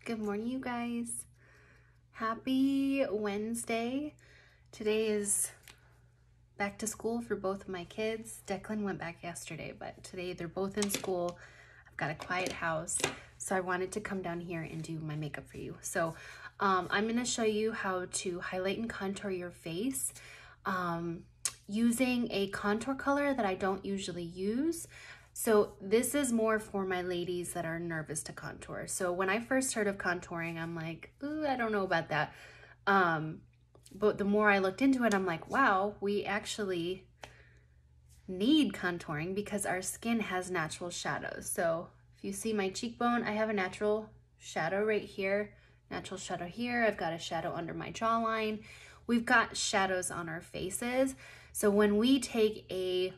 Good morning, you guys. Happy Wednesday. Today is back to school for both of my kids. Declan went back yesterday, but today they're both in school. I've got a quiet house, so I wanted to come down here and do my makeup for you. So I'm going to show you how to highlight and contour your face using a contour color that I don't usually use. So this is more for my ladies that are nervous to contour. So when I first heard of contouring, I'm like, ooh, I don't know about that. But the more I looked into it, I'm like, wow, we actually need contouring because our skin has natural shadows. So if you see my cheekbone, I have a natural shadow right here, natural shadow here. I've got a shadow under my jawline. We've got shadows on our faces. So when we take a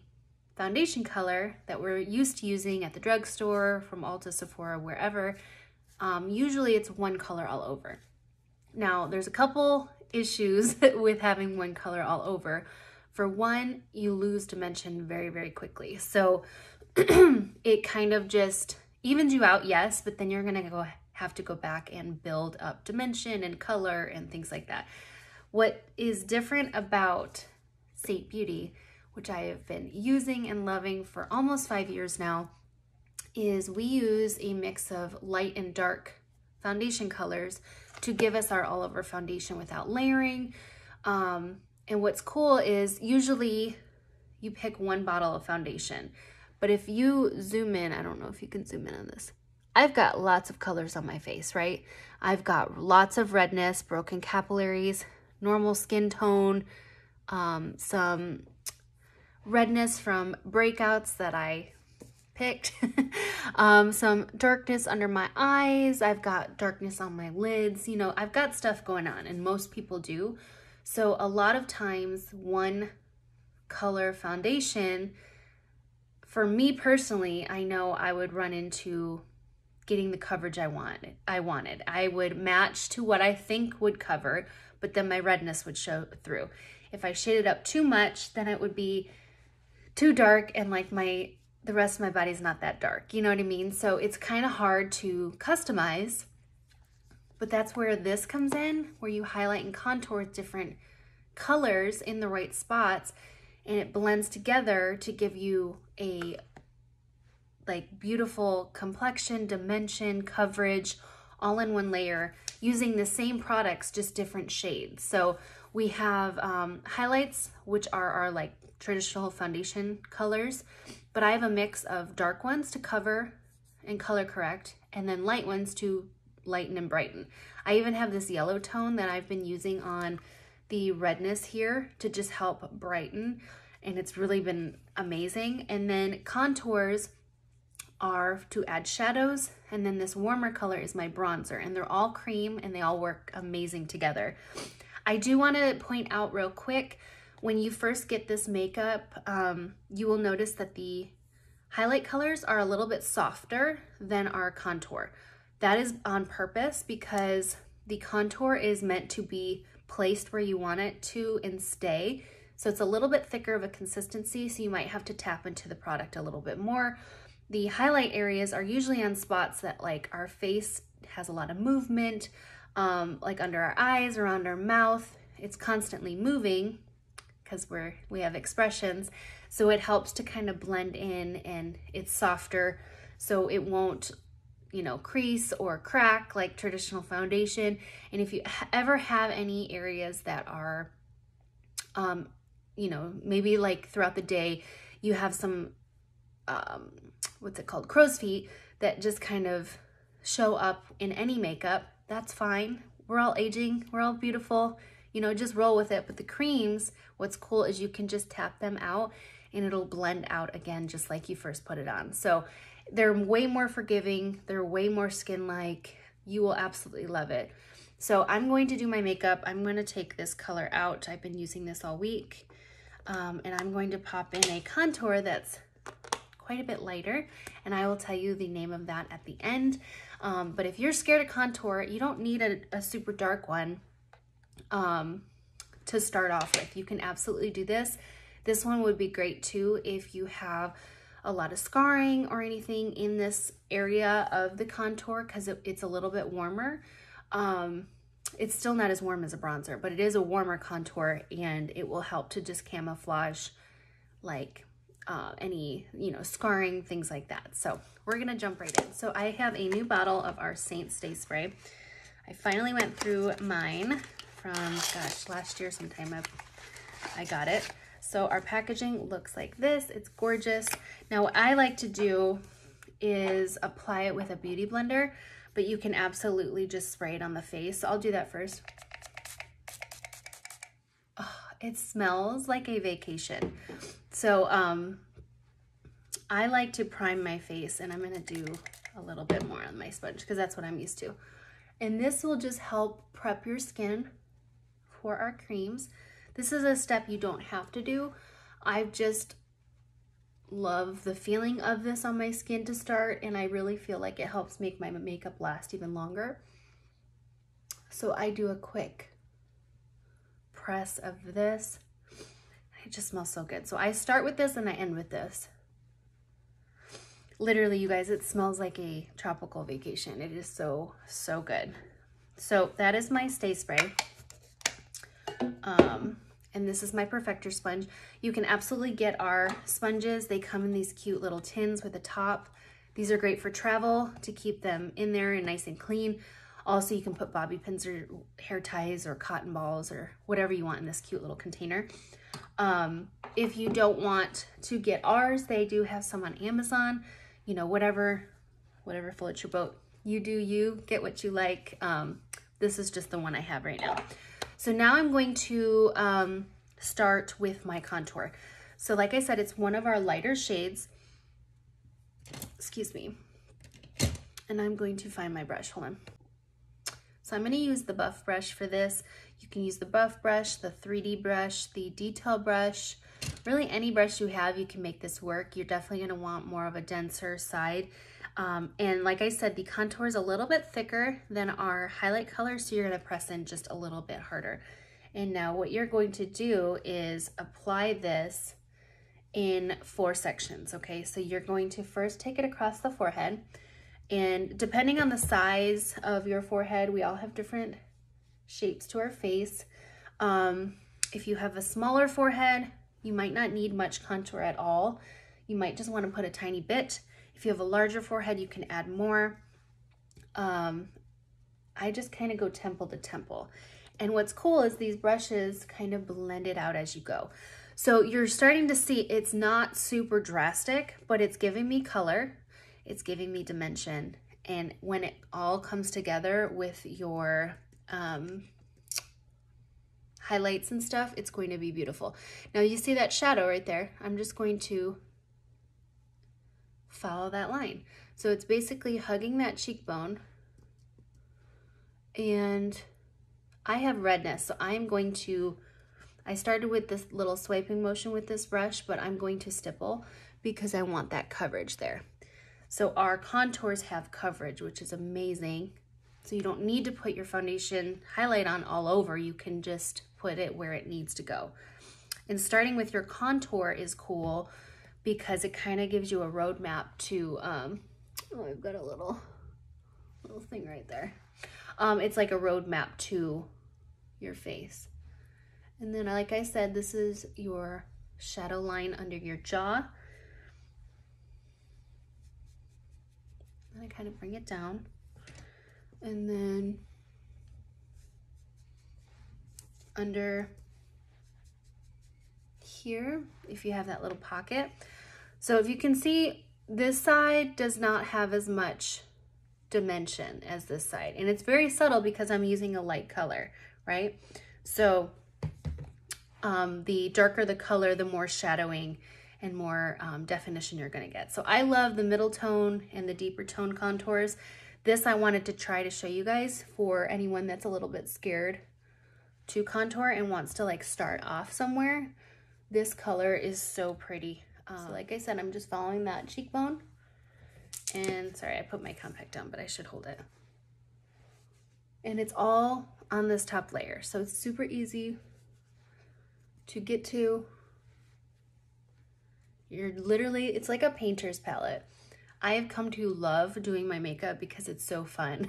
foundation color that we're used to using at the drugstore, from Ulta, Sephora, wherever, usually it's one color all over. Now, there's a couple issues with having one color all over. For one, you lose dimension very, very quickly. So it kind of just evens you out, yes, but then you're gonna have to go back and build up dimension and color and things like that. What is different about Saint Beauty, which I have been using and loving for almost 5 years now, is we use a mix of light and dark foundation colors to give us our all-over foundation without layering. And what's cool is usually you pick one bottle of foundation, but if you zoom in, I don't know if you can zoom in on this. I've got lots of colors on my face, right? I've got lots of redness, broken capillaries, normal skin tone, some redness from breakouts that I picked, some darkness under my eyes. I've got darkness on my lids. You know, I've got stuff going on, and most people do. So a lot of times one color foundation, for me personally, I know I would run into getting the coverage I wanted. I would match to what I think would cover, but then my redness would show through. If I shaded up too much, then it would be too dark, and like the rest of my body's not that dark, you know what I mean? So it's kind of hard to customize, but that's where this comes in, where you highlight and contour with different colors in the right spots, and it blends together to give you a like beautiful complexion, dimension, coverage, all in one layer, using the same products, just different shades. So we have highlights, which are our like traditional foundation colors, but I have a mix of dark ones to cover and color correct, and then light ones to lighten and brighten. I even have this yellow tone that I've been using on the redness here to just help brighten, and it's really been amazing. And then contours are to add shadows, and then this warmer color is my bronzer, and they're all cream and they all work amazing together. I do want to point out real quick, when you first get this makeup, you will notice that the highlight colors are a little bit softer than our contour. That is on purpose because the contour is meant to be placed where you want it to and stay. So it's a little bit thicker of a consistency, so you might have to tap into the product a little bit more. The highlight areas are usually on spots that like our face has a lot of movement, like under our eyes, around our mouth. It's constantly moving because we have expressions. So it helps to kind of blend in, and it's softer so it won't, you know, crease or crack like traditional foundation. And if you ever have any areas that are, you know, maybe like throughout the day, you have some, what's it called? Crow's feet that just kind of show up in any makeup, that's fine. We're all aging, we're all beautiful, you know, just roll with it. But the creams, what's cool is you can just tap them out and it'll blend out again, just like you first put it on. So they're way more forgiving. They're way more skin-like. You will absolutely love it. So I'm going to do my makeup. I'm going to take this color out. I've been using this all week. And I'm going to pop in a contour that's quite a bit lighter, and I will tell you the name of that at the end. But if you're scared of contour, you don't need a super dark one to start off with. You can absolutely do this. This one would be great too if you have a lot of scarring or anything in this area of the contour because it's a little bit warmer. It's still not as warm as a bronzer, but it is a warmer contour, and it will help to just camouflage like any, you know, scarring, things like that. So we're gonna jump right in. So I have a new bottle of our Saint Stay Spray. I finally went through mine from, gosh, last year sometime I got it. So our packaging looks like this. It's gorgeous. Now what I like to do is apply it with a beauty blender, but you can absolutely just spray it on the face. So I'll do that first. Oh, it smells like a vacation. So I like to prime my face, and I'm gonna do a little bit more on my sponge because that's what I'm used to. And this will just help prep your skin for our creams. This is a step you don't have to do. I've just love the feeling of this on my skin to start, and I really feel like it helps make my makeup last even longer. So I do a quick press of this. It just smells so good. So I start with this and I end with this. Literally, you guys, it smells like a tropical vacation. It is so, so good. So that is my Stay Spray. And this is my Perfector sponge. You can absolutely get our sponges. They come in these cute little tins with a top. These are great for travel to keep them in there and nice and clean. Also, you can put bobby pins or hair ties or cotton balls or whatever you want in this cute little container. If you don't want to get ours, they do have some on Amazon. You know, whatever floats your boat. You do you, get what you like. This is just the one I have right now. So now I'm going to start with my contour. So like I said, it's one of our lighter shades. Excuse me. And I'm going to find my brush. Hold on. So I'm going to use the Buff brush for this. You can use the Buff brush, the 3D brush, the Detail brush. Really any brush you have, you can make this work. You're definitely going to want more of a denser side. And like I said, the contour is a little bit thicker than our highlight color, so you're going to press in just a little bit harder. And now what you're going to do is apply this in 4 sections, okay? So you're going to first take it across the forehead, and depending on the size of your forehead, we all have different shapes to our face. If you have a smaller forehead, you might not need much contour at all. You might just want to put a tiny bit. If you have a larger forehead, you can add more. I just kind of go temple to temple. And what's cool is these brushes kind of blend it out as you go. So you're starting to see it's not super drastic, but it's giving me color. It's giving me dimension. And when it all comes together with your highlights and stuff, it's going to be beautiful. Now you see that shadow right there. I'm just going to follow that line. So it's basically hugging that cheekbone, and I have redness, so I'm going to, I started with this little swiping motion with this brush, but I'm going to stipple because I want that coverage there. So our contours have coverage, which is amazing. So you don't need to put your foundation highlight on all over. You can just put it where it needs to go. And starting with your contour is cool because it kind of gives you a roadmap to, oh, I've got a little thing right there. It's like a roadmap to your face. And then, like I said, this is your shadow line under your jaw. And I kind of bring it down. And then under here, if you have that little pocket. So if you can see, this side does not have as much dimension as this side. And it's very subtle because I'm using a light color, right? So the darker the color, the more shadowing and more definition you're gonna get. So I love the middle tone and the deeper tone contours. This I wanted to try to show you guys for anyone that's a little bit scared to contour and wants to like start off somewhere. This color is so pretty. So like I said, I'm just following that cheekbone. And sorry, I put my compact down, but I should hold it. And it's all on this top layer. So it's super easy to get to. You're literally, it's like a painter's palette. I have come to love doing my makeup because it's so fun.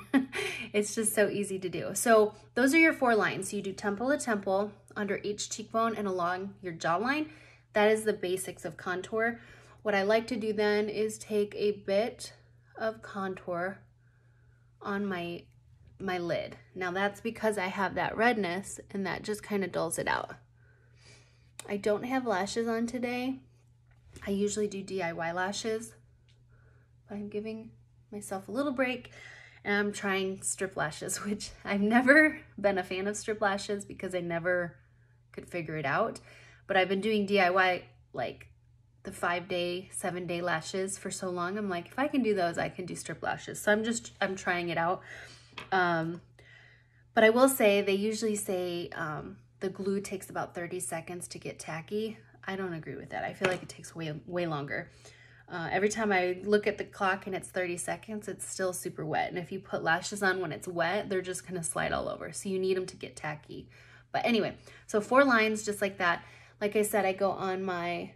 It's just so easy to do. So those are your 4 lines. So you do temple to temple, under each cheekbone, and along your jawline. That is the basics of contour. What I like to do then is take a bit of contour on my lid. Now that's because I have that redness, and that just kind of dulls it out. I don't have lashes on today. I usually do DIY lashes. I'm giving myself a little break, and I'm trying strip lashes, which I've never been a fan of strip lashes because I never could figure it out. But I've been doing DIY, like the 5-day, 7-day lashes for so long. I'm like, if I can do those, I can do strip lashes. So I'm trying it out. But I will say, they usually say the glue takes about 30 seconds to get tacky. I don't agree with that. I feel like it takes way longer. Every time I look at the clock and it's 30 seconds, it's still super wet. And if you put lashes on when it's wet, they're just gonna slide all over. So you need them to get tacky. But anyway, so 4 lines just like that. Like I said, I go on my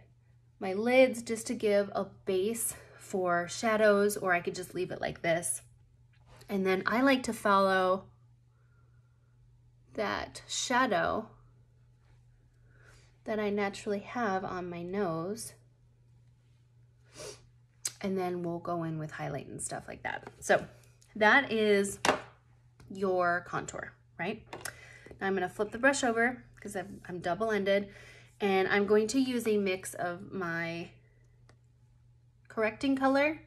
lids just to give a base for shadows, or I could just leave it like this. And then I like to follow that shadow that I naturally have on my nose. And then we'll go in with highlight and stuff like that. So that is your contour, right? Now I'm gonna flip the brush over because I'm double-ended, and I'm going to use a mix of my correcting color.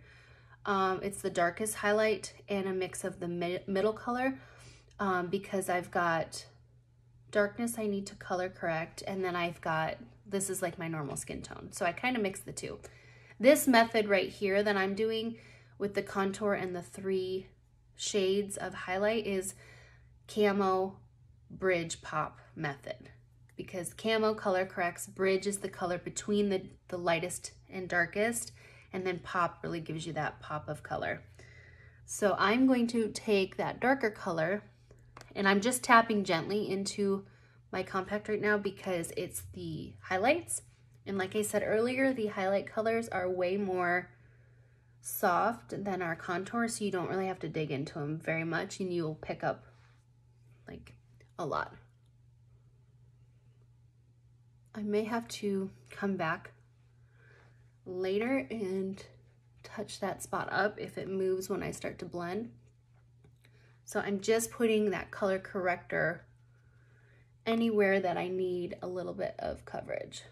It's the darkest highlight, and a mix of the middle color because I've got darkness I need to color correct, and then I've got, this is like my normal skin tone. So I kind of mix the two. This method right here that I'm doing with the contour and the 3 shades of highlight is camo, bridge, pop method, because camo color corrects, bridge is the color between the lightest and darkest, and then pop really gives you that pop of color. So I'm going to take that darker color, and I'm just tapping gently into my compact right now because it's the highlights. And like I said earlier, the highlight colors are way more soft than our contour, so you don't really have to dig into them very much, and you'll pick up like a lot. I may have to come back later and touch that spot up if it moves when I start to blend. So I'm just putting that color corrector anywhere that I need a little bit of coverage.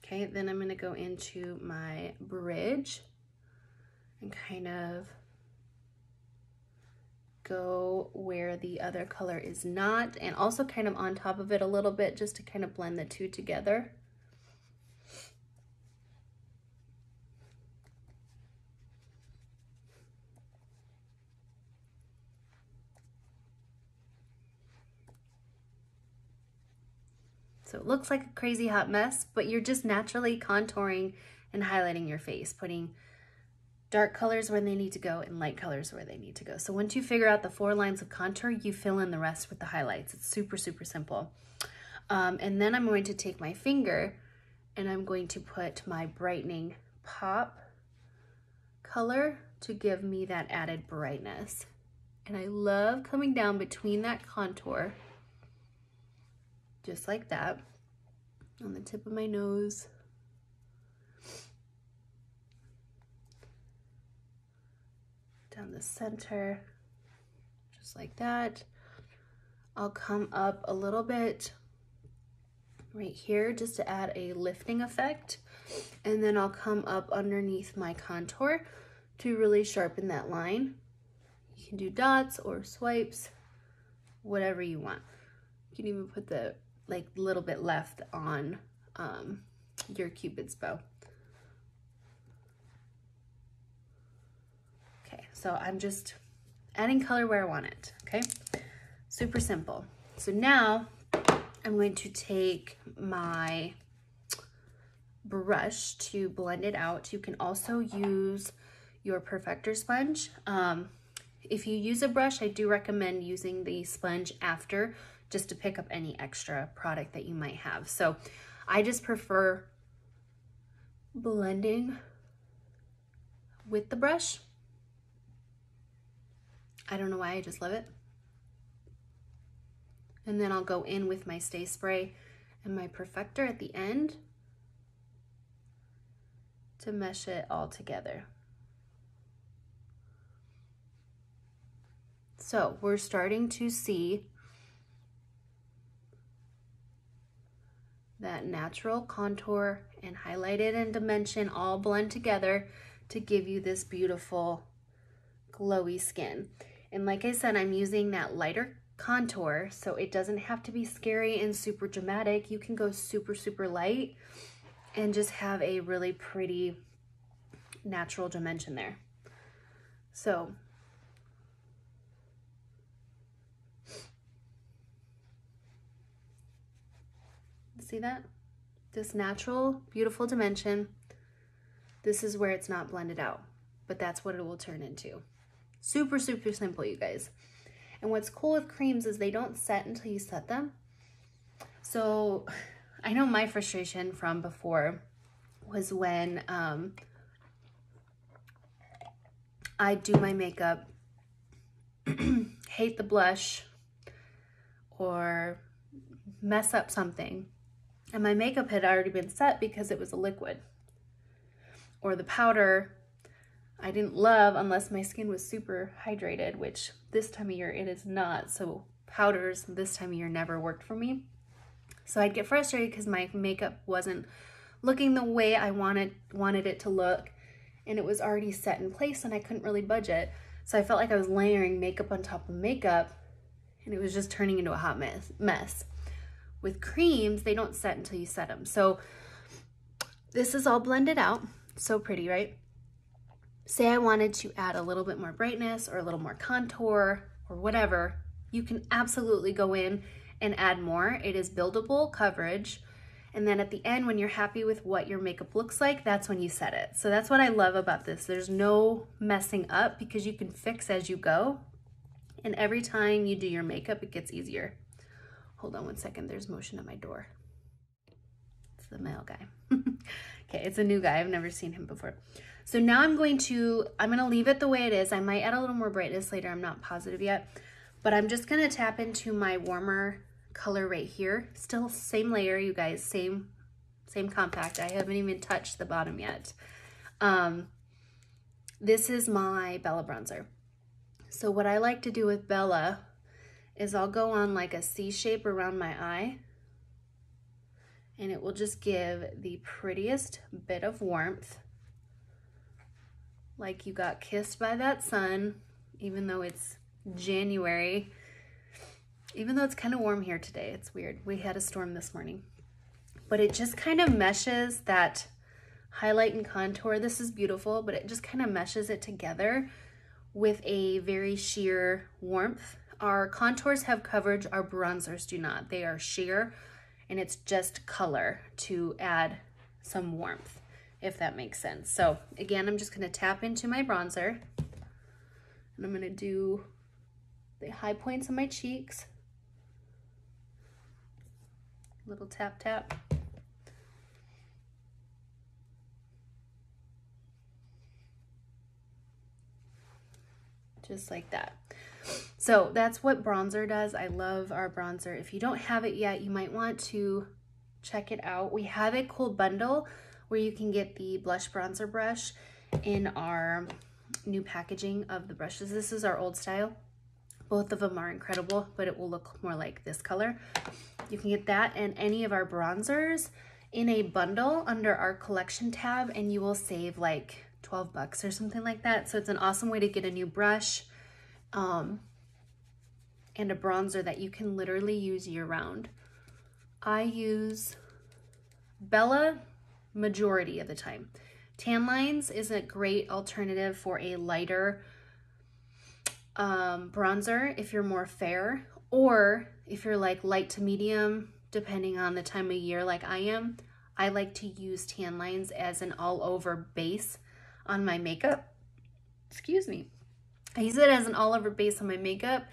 Okay, then I'm gonna go into my bridge and kind of go where the other color is not, and also kind of on top of it a little bit just to kind of blend the two together. So it looks like a crazy hot mess, but you're just naturally contouring and highlighting your face, putting dark colors where they need to go and light colors where they need to go. So once you figure out the 4 lines of contour, you fill in the rest with the highlights. It's super, super simple. And then I'm going to take my finger and I'm going to put my brightening pop color to give me that added brightness. And I love coming down between that contour, just like that, on the tip of my nose. Down the center, just like that. I'll come up a little bit right here just to add a lifting effect. And then I'll come up underneath my contour to really sharpen that line. You can do dots or swipes, whatever you want. You can even put the like little bit left on your Cupid's bow. Okay, so I'm just adding color where I want it, okay? Super simple. So now I'm going to take my brush to blend it out. You can also use your Perfector sponge. If you use a brush, I do recommend using the sponge after just to pick up any extra product that you might have. So I just prefer blending with the brush. I don't know why, I just love it. And then I'll go in with my Stay Spray and my Perfector at the end to mesh it all together. So we're starting to see that natural contour and highlighted and dimension all blend together to give you this beautiful glowy skin. And like I said, I'm using that lighter contour, so it doesn't have to be scary and super dramatic. You can go super, super light and just have a really pretty natural dimension there. So see that? This natural, beautiful dimension. This is where it's not blended out, but that's what it will turn into. Super, super simple, you guys. And what's cool with creams is they don't set until you set them. So I know my frustration from before was when I do my makeup, hate the blush, or mess up something, and my makeup had already been set because it was a liquid. Or the powder I didn't love unless my skin was super hydrated, which this time of year it is not. So powders this time of year never worked for me. So I'd get frustrated because my makeup wasn't looking the way I wanted it to look, and it was already set in place and I couldn't really budget. So I felt like I was layering makeup on top of makeup, and it was just turning into a hot mess. With creams, they don't set until you set them. So this is all blended out. So pretty, right? Say I wanted to add a little bit more brightness or a little more contour or whatever, you can absolutely go in and add more. It is buildable coverage. And then at the end, when you're happy with what your makeup looks like, that's when you set it. So that's what I love about this. There's no messing up because you can fix as you go. And every time you do your makeup, it gets easier. Hold on one second, there's motion at my door. It's the mail guy. Okay, it's a new guy, I've never seen him before. So now I'm gonna leave it the way it is. I might add a little more brightness later, I'm not positive yet. But I'm just gonna tap into my warmer color right here. Still same layer, you guys, same compact. I haven't even touched the bottom yet. This is my Bella bronzer. So what I like to do with Bella is I'll go on like a C shape around my eye, and it will just give the prettiest bit of warmth, like you got kissed by that sun, even though it's January, even though it's kind of warm here today. It's weird. We had a storm this morning, but it just kind of meshes that highlight and contour. This is beautiful, but it just kind of meshes it together with a very sheer warmth. Our contours have coverage, our bronzers do not. They are sheer, and it's just color to add some warmth, if that makes sense. So again, I'm just gonna tap into my bronzer, and I'm gonna do the high points on my cheeks. Little tap, tap. Just like that. So that's what bronzer does. I love our bronzer. If you don't have it yet, you might want to check it out. We have a cool bundle where you can get the blush bronzer brush in our new packaging of the brushes. This is our old style. Both of them are incredible, but it will look more like this color. You can get that and any of our bronzers in a bundle under our collection tab, and you will save like 12 bucks or something like that. So it's an awesome way to get a new brush and a bronzer that you can literally use year round. I use Bella majority of the time. Tan Lines is a great alternative for a lighter bronzer if you're more fair, or if you're like light to medium, depending on the time of year like I am. I like to use Tan Lines as an all over base on my makeup. Excuse me. I use it as an all over base on my makeup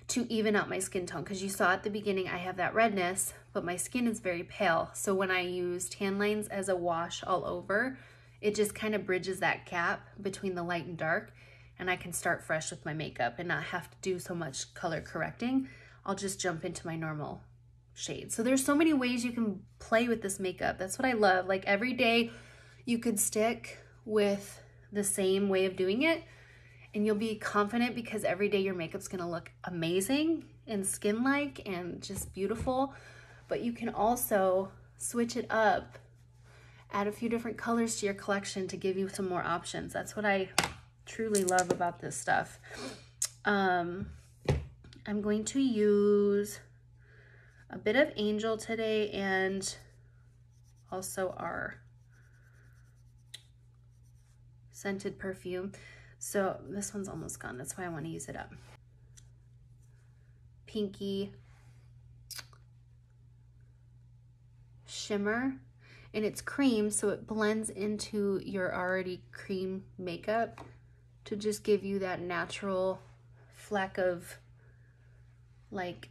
to even out my skin tone, because you saw at the beginning I have that redness, but my skin is very pale. So when I use tan lines as a wash all over, it just kind of bridges that gap between the light and dark, and I can start fresh with my makeup and not have to do so much color correcting. I'll just jump into my normal shade. So there's so many ways you can play with this makeup. That's what I love. Like every day you could stick with the same way of doing it, and you'll be confident because every day your makeup's gonna look amazing and skin-like and just beautiful. But you can also switch it up, add a few different colors to your collection to give you some more options. That's what I truly love about this stuff. I'm going to use a bit of Angel today and also our scented perfume. So this one's almost gone. That's why I want to use it up. Pinky shimmer, and it's cream, so it blends into your already cream makeup to just give you that natural fleck of like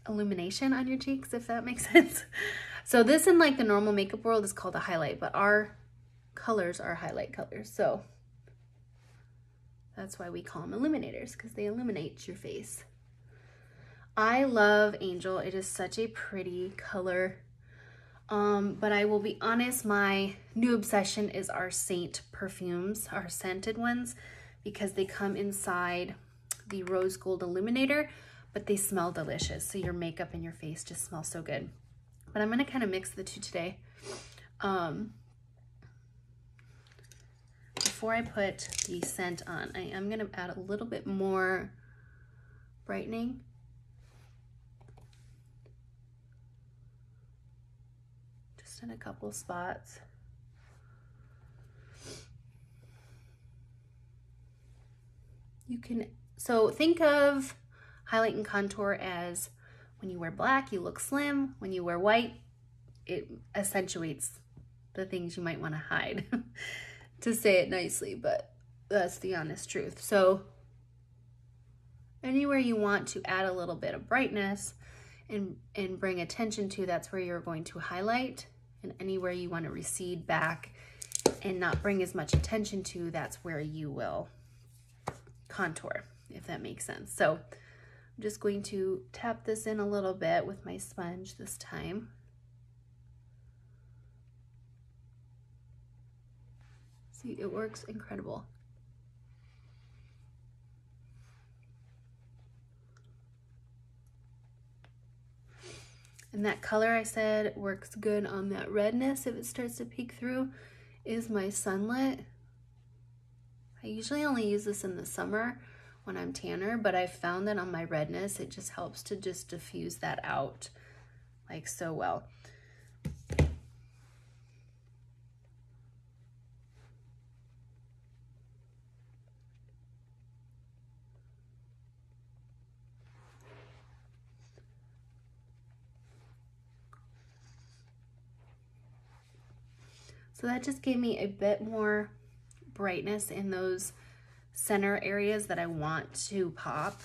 illumination on your cheeks, if that makes sense. So this in like the normal makeup world is called a highlight, but our colors are highlight colors. So that's why we call them illuminators, because they illuminate your face. I love Angel. It is such a pretty color. But I will be honest, my new obsession is our Saint perfumes, our scented ones, because they come inside the rose gold illuminator, but they smell delicious. So your makeup and your face just smell so good. But I'm gonna kind of mix the two today. Before I put the scent on, I am gonna add a little bit more brightening. Just in a couple spots. You can, so think of highlight and contour as when you wear black, you look slim. When you wear white, it accentuates the things you might want to hide. To say it nicely, but that's the honest truth. So anywhere you want to add a little bit of brightness and bring attention to, that's where you're going to highlight. And anywhere you want to recede back and not bring as much attention to, that's where you will contour, if that makes sense. So I'm just going to tap this in a little bit with my sponge this time. See, it works incredible. And that color I said works good on that redness if it starts to peek through is my Sunlit. I usually only use this in the summer when I'm tanner, but I found that on my redness, it just helps to just diffuse that out like so well. So that just gave me a bit more brightness in those center areas that I want to pop.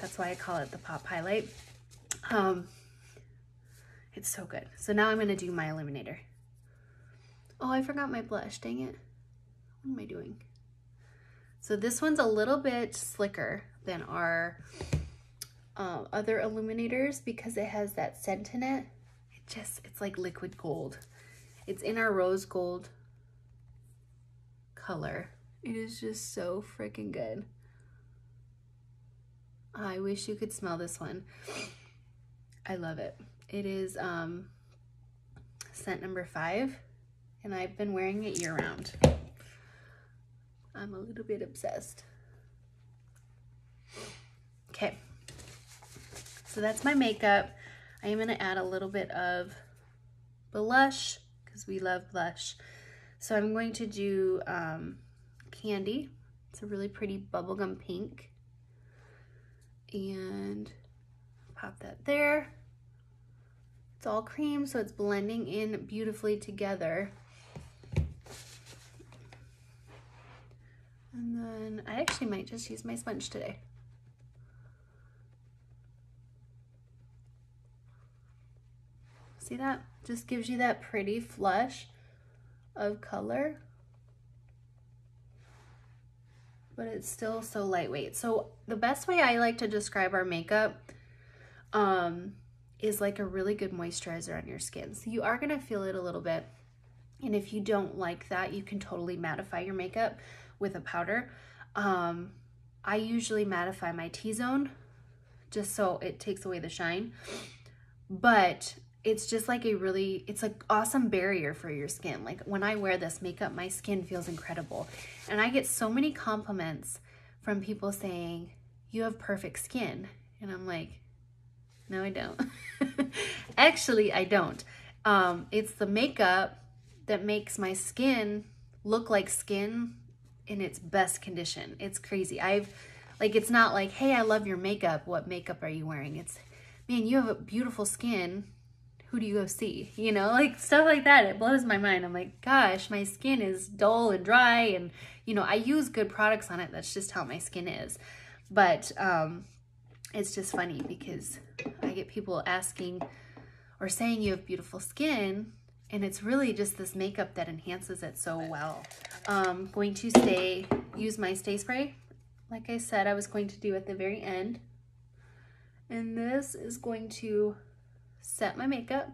That's why I call it the pop highlight. It's so good. So now I'm gonna do my illuminator. Oh, I forgot my blush, dang it. What am I doing? So this one's a little bit slicker than our other illuminators because it has that scent in it. It's like liquid gold. It's in our rose gold color. It is just so freaking good. I wish you could smell this one. I love it. It is scent number 5, and I've been wearing it year round. I'm a little bit obsessed. Okay, so that's my makeup. I am gonna add a little bit of blush because we love blush. So I'm going to do Candy. It's a really pretty bubblegum pink. And pop that there. It's all cream, so it's blending in beautifully together. And then I actually might just use my sponge today. See that? Just gives you that pretty flush of color, but it's still so lightweight. So the best way I like to describe our makeup is like a really good moisturizer on your skin. So you are gonna feel it a little bit. And if you don't like that, you can totally mattify your makeup with a powder. I usually mattify my T-zone just so it takes away the shine. But it's just like it's an awesome barrier for your skin. Like when I wear this makeup, my skin feels incredible. And I get so many compliments from people saying, you have perfect skin. And I'm like, no, I don't. Actually, I don't. It's the makeup that makes my skin look like skin in its best condition. It's crazy. It's not like, hey, I love your makeup. What makeup are you wearing? It's, man, you have a beautiful skin. Who do you go see? You know, like stuff like that. It blows my mind. I'm like, gosh, my skin is dull and dry. And, you know, I use good products on it. That's just how my skin is. But it's just funny because I get people asking or saying you have beautiful skin, and it's really just this makeup that enhances it so well. Going to use my Stay Spray. Like I said, I was going to do at the very end. And this is going to set my makeup.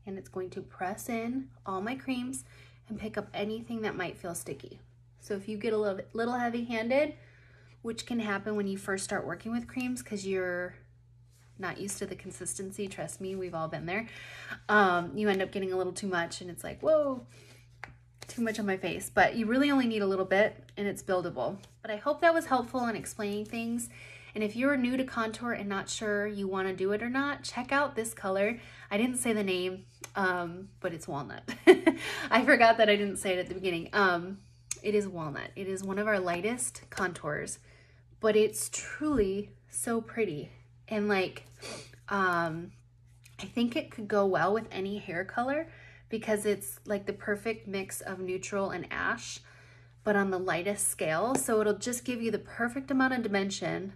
And it's going to press in all my creams and pick up anything that might feel sticky. So if you get a little heavy-handed, which can happen when you first start working with creams because you're not used to the consistency, trust me, we've all been there. You end up getting a little too much and it's like, whoa, too much on my face. But you really only need a little bit and it's buildable. But I hope that was helpful in explaining things. And if you're new to contour and not sure you want to do it or not, check out this color. I didn't say the name, but it's Walnut. I forgot that I didn't say it at the beginning. It is Walnut. It is one of our lightest contours, but it's truly so pretty. And like, I think it could go well with any hair color because it's like the perfect mix of neutral and ash, but on the lightest scale. So it'll just give you the perfect amount of dimension.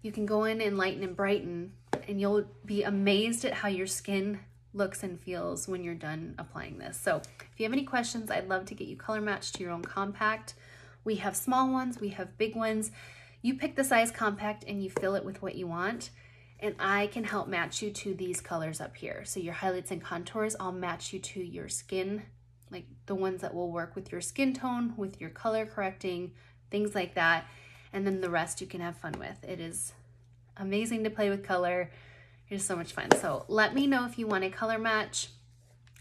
You can go in and lighten and brighten, and you'll be amazed at how your skin looks and feels when you're done applying this. So if you have any questions, I'd love to get you color matched to your own compact. We have small ones, we have big ones. You pick the size compact and you fill it with what you want, and I can help match you to these colors up here. So your highlights and contours, I'll match you to your skin, like the ones that will work with your skin tone, with your color correcting, things like that. And then the rest you can have fun with. It is amazing to play with color. It's so much fun. So let me know if you want a color match.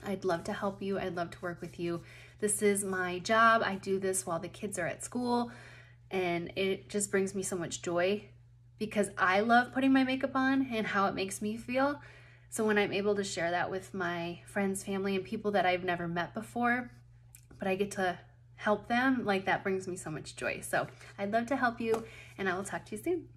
I'd love to help you. I'd love to work with you. This is my job. I do this while the kids are at school, and it just brings me so much joy because I love putting my makeup on and how it makes me feel. So when I'm able to share that with my friends, family, and people that I've never met before, but I get to help them, like that brings me so much joy. So I'd love to help you, and I will talk to you soon.